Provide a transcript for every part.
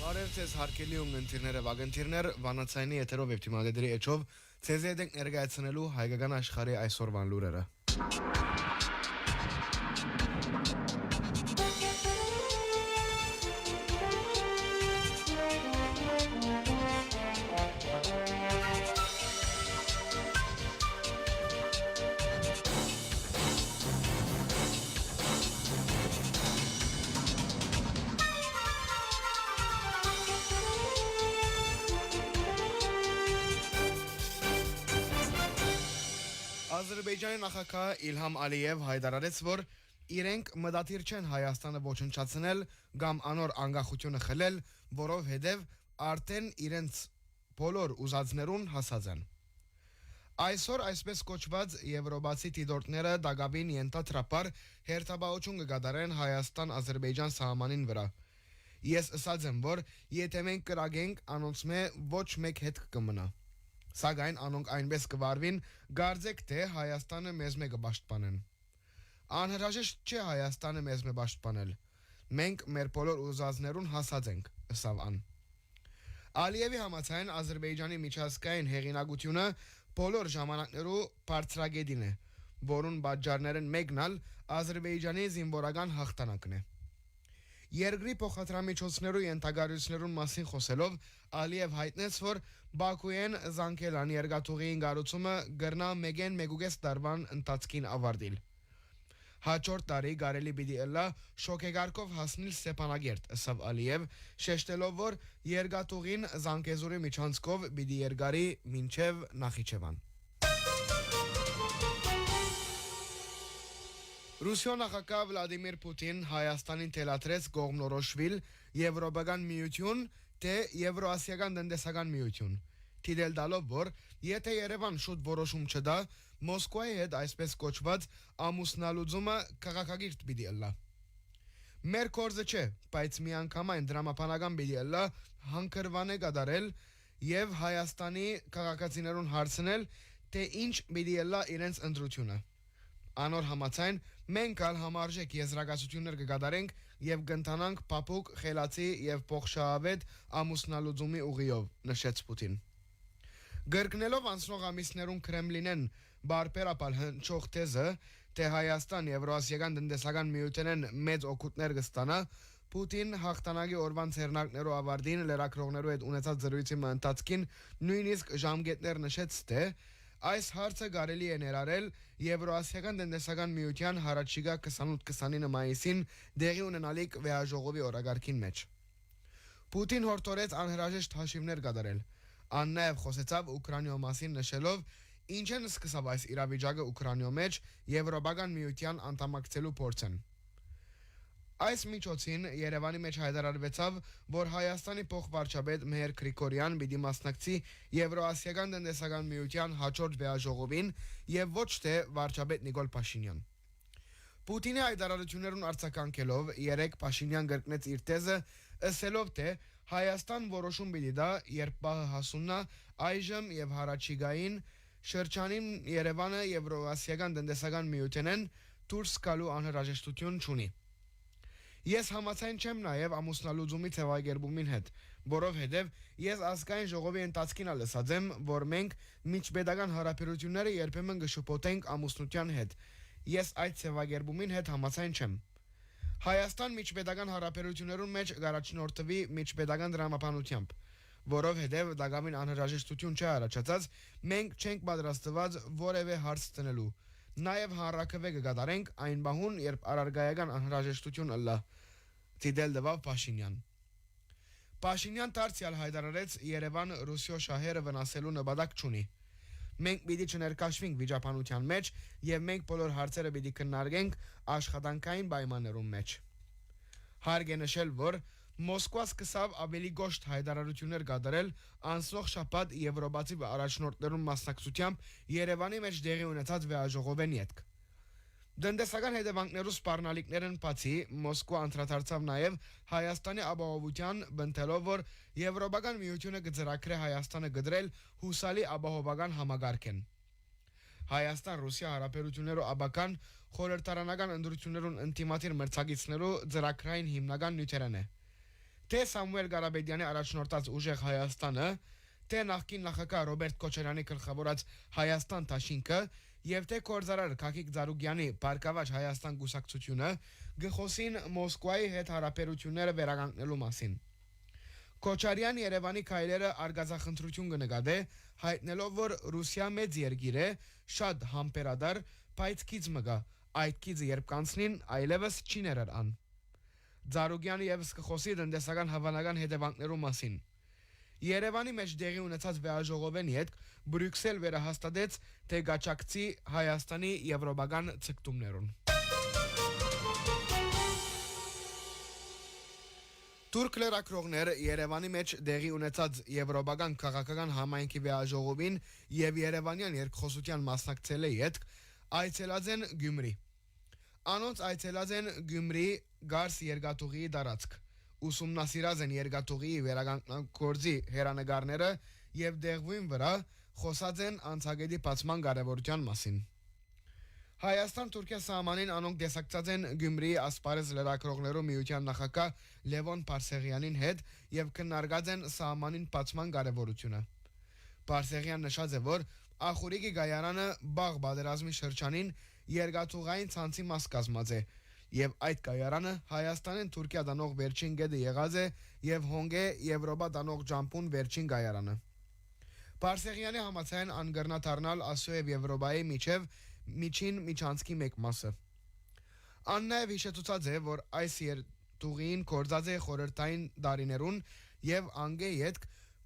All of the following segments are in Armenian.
Բարև ձեզ հարգելի ունգընտիրները, վագընտիրներ, վանացայինի եթերով եւ թիմադեդրի էջով ցեզ հետ ենք ներկայացնելու հայկական աշխարհի այսօրվան լուրերը։ Ադրբեջանի նախագահ Իլհամ Ալիև հայտարարեց, որ իրենք մտադիր չեն Հայաստանը ոչնչացնել կամ անոր անկախությունը խլել, որովհետև արդեն իրենց բոլոր ուզածներուն հասած են։ Այսօր այսպես կոչված եվրոպացի դիտորդները դակավին ենթադրաբար հերթապահություն կգադարեն Հայաստան-Ադրբեջան սահմանին վրա։ Ես ասած եմ, որ եթե մենք կրագենք, անոնց մե ոչ մեկ հետ կմնա։ Սակայն անոնք այնպես կվարվին, գարձեք թե Հայաստանը մեզ մե կպաշտպանեն։ Անհրաժեշտ չէ Հայաստանը մեզ մե պաշտպանել։ Մենք մեր բոլոր ուզածներուն հասած ենք, ըսավ ան։ Ալիևի համաձայն Ադրբեջանի միջազգային հեղինակությունը բոլոր ժամանակներու բարձրագետին է, որուն պատճառներն մեկն ալ Ադրբեջանի զինվորական հաղթանակն է։ Երկրի փոխադրամիջոցներու ենթագարություններուն մասին խոսելով Ալիև հայտնեց, որ Բաքուեն զանգելան երկաթուղիին գառուցումը գրնա մեգեն մեգուգես տարվան ընթացքին ավարտիլ։ Հաջորդ տարի կարելի պիտի ըլլա շոկեգարկով հասնել Ստեփանագերտ, ըսավ Ալիև, շեշտելով, որ երկաթուղին Զանգեզուրի միջանցքով պիտի երկարի մինչև Նախիջևան։ Ռուսիա նախագահ Վլադիմիր Պուտին Հայաստանին թելադրեց կողմնորոշվել Եվրոպական միություն, թե Եվրոասիական տնտեսական միություն։ Թիդել դալով, որ եթե Երևան շուտ որոշում չդա, Մոսկվայի հետ այսպես կոչված ամուսնալուծումը քաղաքագիրտ պիտի ըլլա։ Մեր կորձը չէ, բայց միանգամայն դրամապանական պիտի ըլլա հանգրվանը կատարել եւ Հայաստանի քաղաքացիներուն հարցնել, թե ինչ պիտի ըլլա իրենց ընտրությունը։ Անոր համաձայն մենք ալ համարժեք եզրակացություններ կգադարենք եւ կընթանանք փափուկ, խելացի եւ փոխշահավետ ամուսնալուծումի ուղիով, նշեց Պուտին։ Գրկնելով անցնող ամիսներուն Կրեմլինեն բարբերապալ հնչող թեզը, թե Հայաստան Եվրոասիական տնտեսական միութենեն մեծ օգուտներ կստանա, Պուտին հաղթանակի օրվան ցերնակներու ավարտին լրագրողներու հետ ունեցած զրույցի ընթացքին նույնիսկ ժամկետներ նշեց, թե այս հարցը կարելի է ներառել Եվրոասիական տնտեսական միության հարաճիգա 28-29 մայիսին դեղի ունենալիք վեաժողովի օրագարկին մեջ։ Պուտին հորդորեց անհրաժեշտ հաշիվներ կատարել։ Ան նաև խոսեցավ Ուկրաինայու մասին նշելով, ինչ են սկսավ այս իրավիճակը Ուկրաինայու մեջ Եվրոպական միության անդամակցելու փորձեն։ Այս միջոցին Երևանի մեջ հայտարարվեցավ, որ Հայաստանի փոխվարչապետ Մեհեր Գրիգորյան պիտի մասնակցի Եվրոասիական տնտեսական միության հաջորդ վեաժողովին եւ ոչ թե վարչապետ Նիկոլ Փաշինյան։ Պուտինի հայտարարություններուն արձագանքելով երեք Փաշինյան գրկնեց իր թեզը, ասելով, թե Հայաստան որոշում պիտի դա, երբ պահը հասուննա այժմ եւ հարաճիգային շրջանին Երևանը Եվրոասիական տնտեսական միութենեն դուրս գալու անհրաժեշտություն չունի։ Ես համաձայն չեմ նաև ամուսնալուծումի ձևակերպումին հետ, որովհետև ես ազգային ժողովի ընթացքին ալսած եմ, որ մենք միջպետական հարաբերությունները երբեմն կշփոթենք ամուսնության հետ։ Ես այդ ձևակերպումին հետ համաձայն չեմ։ Հայաստան միջպետական հարաբերություններուն մեջ կառաջնորդվի միջպետական դրամապանությամբ, որովհետև դակամին անհրաժեշտություն չէ առաջացած, մենք չենք պատրաստված որևէ հարց տնելու։ Նաև հանրակրվե կգադարենք այն բահուն, երբ առարգայական անհրաժեշտություն ըլլա, դիտել դվավ Փաշինյան։ Փաշինյան դարձյալ հայտարարեց Երևան Ռուսիո շահերը վնասելու նպատակ չունի։ Մենք պիտի չներկաշվենք վիճաբանության մեջ եւ մենք բոլոր հարցերը պիտի քննարկենք աշխատանքային պայմաններում մեջ։ Հարկ է նշել, որ Մոսկվա սկսավ ավելի գոշտ հայտարարություններ կատարել անցնող շաբաթ եվրոպացի առաջնորդներուն մասնակցությամբ Երևանի մեջ դեղի ունեցած վեաժողովեն ետք։ Տնտեսական հետևանքներու սպառնալիքներն բացի Մոսկվա անդրադարձավ նաև Հայաստանի ապահովության բնթելով, որ Եվրոպական միությունը կձեռագրե Հայաստանը գդրել հուսալի ապահովական համագարկեն։ Հայաստան-Ռուսիա հարաբերություններու աբական խորհրդարանական ընտրություններուն ինտիմատիր մրցակիցներու ծրագրային հիմնական նյութերն է։ թե Սամուել Ղարաբեդյանի առաջնորդած ուժեղ Հայաստանը, թե նախկին նախագահ Ռոբերտ Քոչարյանի գլխավորած Հայաստան Տաշինքը եւ թե կորզարար Քաքիկ Ձարուգյանի Բարգավաճ Հայաստան գուսակցությունը գխոսին Մոսկվայի հետ հարաբերությունները վերականգնելու մասին։ Քոչարյան Երևանի քայլերը արգազախնդրություն կնկատե, հայտնելով, որ Ռուսիա մեծ երկիր է, շատ համբերադար, բայց քիչ մգա, այդ քիծը երբ կանցնին, այլևս չի ներառան։ Ձարուգյանը եւս կխոսի տնտեսական հավանական հետևանքներու մասին։ Երևանի մեջ դեղի ունեցած վեաժողովեն հետ Բրյուսել վերահաստատեց, թե գաչակցի Հայաստանի եվրոպական ցկտումներուն։ Թուրք լրագրողներ Երևանի մեջ դեղի ունեցած եվրոպական քաղաքական համայնքի վեաժողովին եւ Երևանյան երկխոսության մասնակցել է յետք այցելած են Գյումրի։ Անոնց այցելած են Գյումրի Գարս երկաթուղի դարածք։ Ուսումնասիրած են երկաթուղի վերականգնագործի հերանեկարները եւ դեղվույն վրա խոսած են անցագետի բացման կարեւորության մասին։ Հայաստան-Թուրքիա սահմանին անոնք դեսակցած են Գյումրիի ասպարեզ լրագրողներու միության նախագահ Լևոն Պարսեղյանին հետ եւ քննարկած են սահմանին բացման կարեւորությունը։ Պարսեղյան նշած է, որ Ախուրիկի գայարանը բաղ բادرազմի շրջանին երկաթուղային ցանցի մաս կազմած է եւ այդ գայարանը Հայաստանին Թուրքիա դանող վերջին գեդը եղած է եւ Հոնգե Եվրոպա դանող ջամփուն վերջին գայարանը։ Պարսեղյանի համաձայն անգրնա դառնալ Ասիա եւ Եվրոպայի միջին միջանցքի մեկ մասը։ Աննայև հիշեցուցած է, որ այս երթուղին կորձած է խորհրդային դարիներուն եւ անգե յետք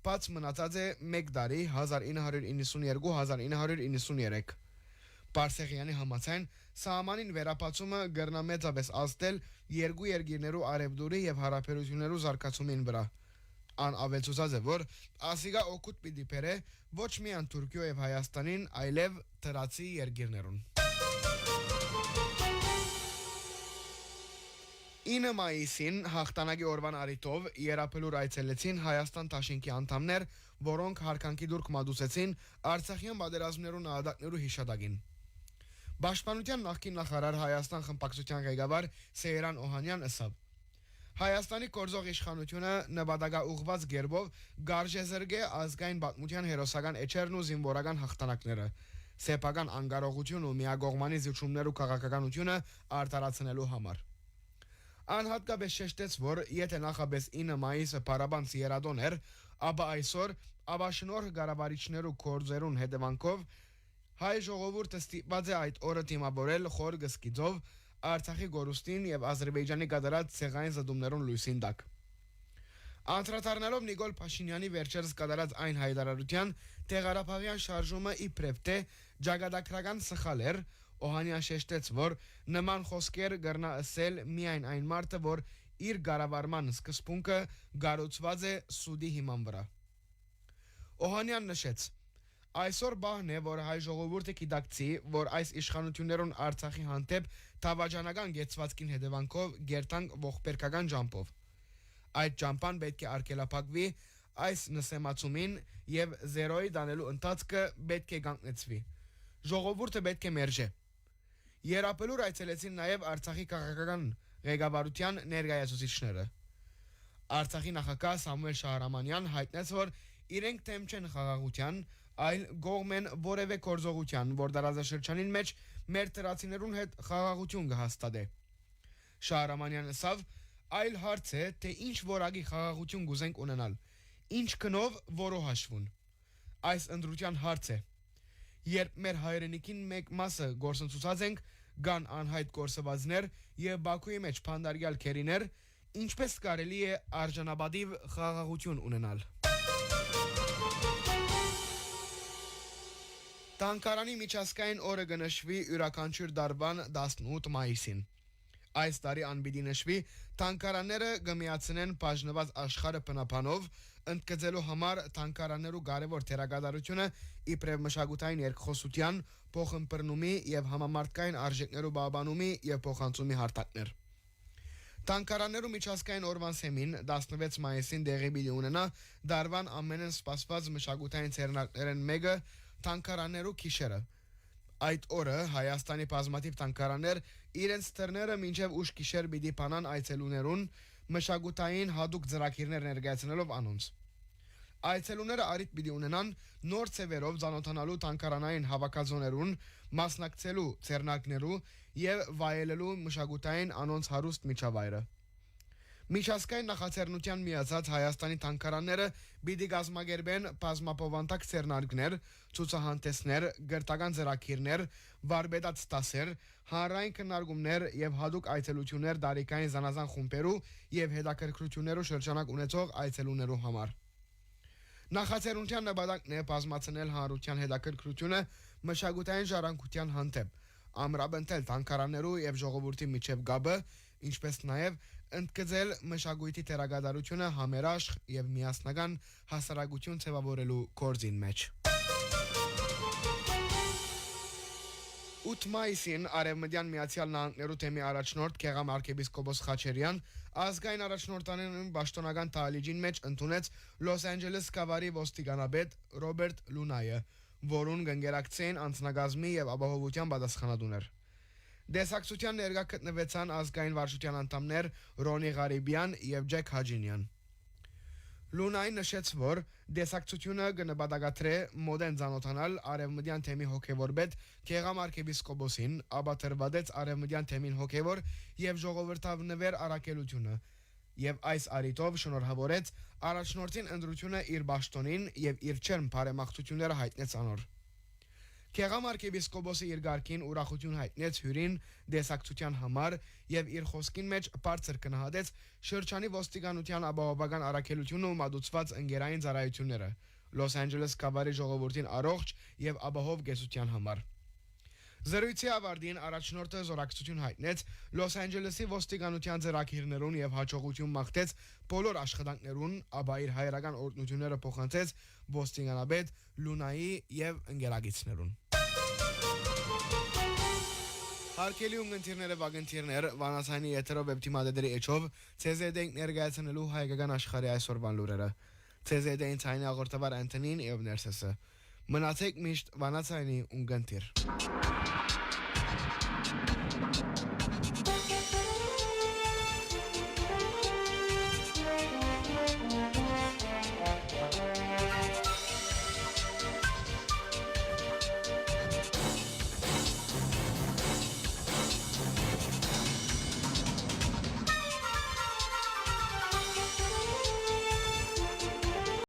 բաց մնացած է 1 տարի 1992-1993։ Պարսեղյանի համաձայն սահմանին վերապացումը գրնամեծապես ազդել երկու երկիրներու արևդուրի եւ հարաբերություններու զարգացումին վրա։ Ան ավելցուցած է, որ ասիգա օգուտ պիտի բերե ոչ միայն Թուրքիո եւ Հայաստանին, այլև թրացի երկիրներուն։ 9 մայիսին հաղթանակի օրվան արիտով Երապելուր այցելեցին Հայաստան Տաշինքի անդամներ, որոնք հարկանքի դուրք մատուցեցին Արցախյան պատերազմներու նահատակներու հիշատակին։ Պաշտպանության նախկին նախարար Հայաստան խմբակցության ղեկավար Սեյրան Օհանյան ասավ. Հայաստանի կորզող իշխանությունը նպատակաուղղված գերբով գարժեզրգե ազգային պատմության հերոսական էջերն ու զինվորական հաղթանակները, սեփական անկարողություն ու միագողմանի զիջումներու քաղաքականությունը արտարացնելու համար։ Անհատկապես շեշտեց, որ եթե նախապես 9 մայիսը պարաբանց երադոն էր, ապա այսօր աբաշնոր գարավարիչներու կորձերուն հետևանքով հայ ժողովուրդը ստիպված է այդ օրը դիմավորել խոր գսկիձով Արցախի գորուստին եւ Ադրբեջանի կատարած ցեղային զդումներուն լույսին տակ։ Անդրադառնալով Նիկոլ Փաշինյանի վերջերս կատարած այն հայտարարության, թե Ղարաբաղյան շարժումը իբրև թե ջագադակրական սխալ էր, Օհանյան շեշտեց, որ նման խոսքեր կրնա ասել միայն այն մարդը, որ իր գարավարման սկզբունքը գառուցված է սուդի հիման վրա։ Օհանյան նշեց. Այսօր բահն է, որ հայ ժողովուրդը գիտակցի, որ այս իշխանություններուն Արցախի հանդեպ թավաջանական գեցվածքին հետևանքով գերտանք ողբերգական ջամփով։ Այդ ջամփան պետք է արգելափակվի այս նսեմացումին եւ զերոյի դանելու ընթացքը պետք է կանգնեցվի։ Ժողովուրդը պետք է մերժե։ Երապելուր այցելեցին նաեւ Արցախի քաղաքական ղեկավարության ներկայացուցիչները։ Արցախի նախագահ Սամուել Շահրամանյան հայտնեց, որ իրենք թեմ չեն խաղաղության, այլ գողմ են որևէ կորզողության, որ դարաշրջանին մեջ մեր տրացիներուն հետ խաղաղություն կհաստատե։ Շահրամանյան ասավ, այլ հարց է, թե ինչ որակի խաղաղություն գուզենք ունենալ, ինչ քնով որո հաշվուն։ Այս ընդրության հարց է։ Երբ մեր հայրենիքին մեկ մասը գործընծուցած ենք, կան անհայտ գործվածներ եւ Բաքուի մեջ փանդարգյալ քերիներ, ինչպես կարելի է արժանապատիվ խաղաղություն ունենալ։ Տանկարանի միջազգային օրը կնշվի յուրաքանչյուր դարբան 18 մայիսին։ Այս տարի անպիտի նշվի տանկարանները կմիացնեն բաժնված աշխարհը բնապանով, ընդգծելու համար տանկարաններու կարևոր դերակատարությունը իբրև մշակութային երկխոսության, փոխըմբռնումի եւ համամարտկային արժեքներու բավանումի եւ փոխանցումի հարթակներ։ Տանկարաններու միջազգային օրվան սեմին 16 մայիսին դեղի պիտի ունենա դարվան ամենն սպասված մշակութային ցերնակներն մեկը տանկարաններու քիշերը։ Այդ օրը Հայաստանի բազմաթիվ տանկարաններ իրենց թռները մինչև ուշ գիշեր պիտի բանան այցելուներուն, մշակութային հadoop ծրագիրներ ներկայացնելով անոնց։ Այցելուները առիթ պիտի ունենան նոր ծևերով ծանոթանալու թանգարանային հավաքածուներուն, մասնակցելու ցերնակներու եւ վայելելու մշակութային անոնց հարուստ միջավայրը։ Միջազգային նախաձեռնության միացած Հայաստանի թանգարանները պիտի կազմակերպեն բազմապովանտակ ցերնարկներ, ցուցահանդեսներ, գրթական ծրագիրներ, վարպետաց դասեր, հանրային քննարկումներ եւ հadoop այցելություններ տարիքային զանազան խումբերու եւ հետաքրքրություններու շրջանակ ունեցող այցելուներու համար։ Նախաձեռնության նպատակն է բազմացնել հանրության հետաքրքրությունը մշակութային ժառանգության հանդեպ, ամրապնդել թանգարաններու եւ ժողովրդի միջև գաբը, ինչպես նաեւ ընդգծել մշակույթի թերագադարությունը համերաշխ եւ միասնական հասարակություն ձևավորելու գործին մեջ։ 8 մայիսին Արևմտյան Միացյալ Նահանգներու թեմի առաջնորդ Գեղամ arczepiskopos Խաչերյան ազգային առաջնորդանին պաշտոնական տալիջին մեջ ընդունեց Լոս Անջելես գավառի ոստիկանապետ Ռոբերտ Լունայը, որուն կընկերակցեն անձնագազմի եւ ապահովության պատասխանատուներ։ Դեսակցության ներկա գտնվեցան ազգային վարչության անդամներ Ռոնի Ղարիբյան եւ Ջեք Հաջինյան։ Լունայն նշեց, որ դեսակցությունը կնպատակադրե մոդեն ծանոթանալ արևմտյան թեմի հոգևորբեդ Գեղամ arczepiskopոսին, ապա թրվադեց արևմտյան թեմին հոգևոր եւ ժողովրդավնվեր առաքելությունը եւ այս արիտով շնորհավորեց առաջնորդին ընտրությունը իր պաշտոնին եւ իր չերմ բարեմաղթությունները հայտնեց անոր։ Գեղամ arczepiskopոսը իր ղարքին ուրախություն հայտնեց հյուրին դեսակցության համար եւ իր խոսքին մեջ բարձր գնահատեց շրջանի ոստիկանության ապահովական առաքելությունը ու մատուցված ընկերային ծառայությունները Լոս Անջելես գավառի ժողովրդին առողջ եւ ապահով կեցության համար։ Զրույցի ավարտին առաջնորդը զորակցություն հայտնեց Լոս Անջելեսի ոստիկանության ծրագիրներուն եւ հաջողություն մաղթեց բոլոր աշխատանքներուն, ապա իր հայրական օրհնությունները փոխանցեց ոստիկանապետ Լունայի եւ ընկերագիցներուն։ Հարկելի ունգընտիրները վագընտիրներ վանացանի եթերով վեբթիմադեդերի էջով CZD-ին ներկայացնելու հայկական աշխարհի այսօրվան լուրերը։ CZD-ին ցայնի աղորդավար Անտոնին եւ Ներսեսը։ Մնացեք միշտ վանացանի ունգընտիր։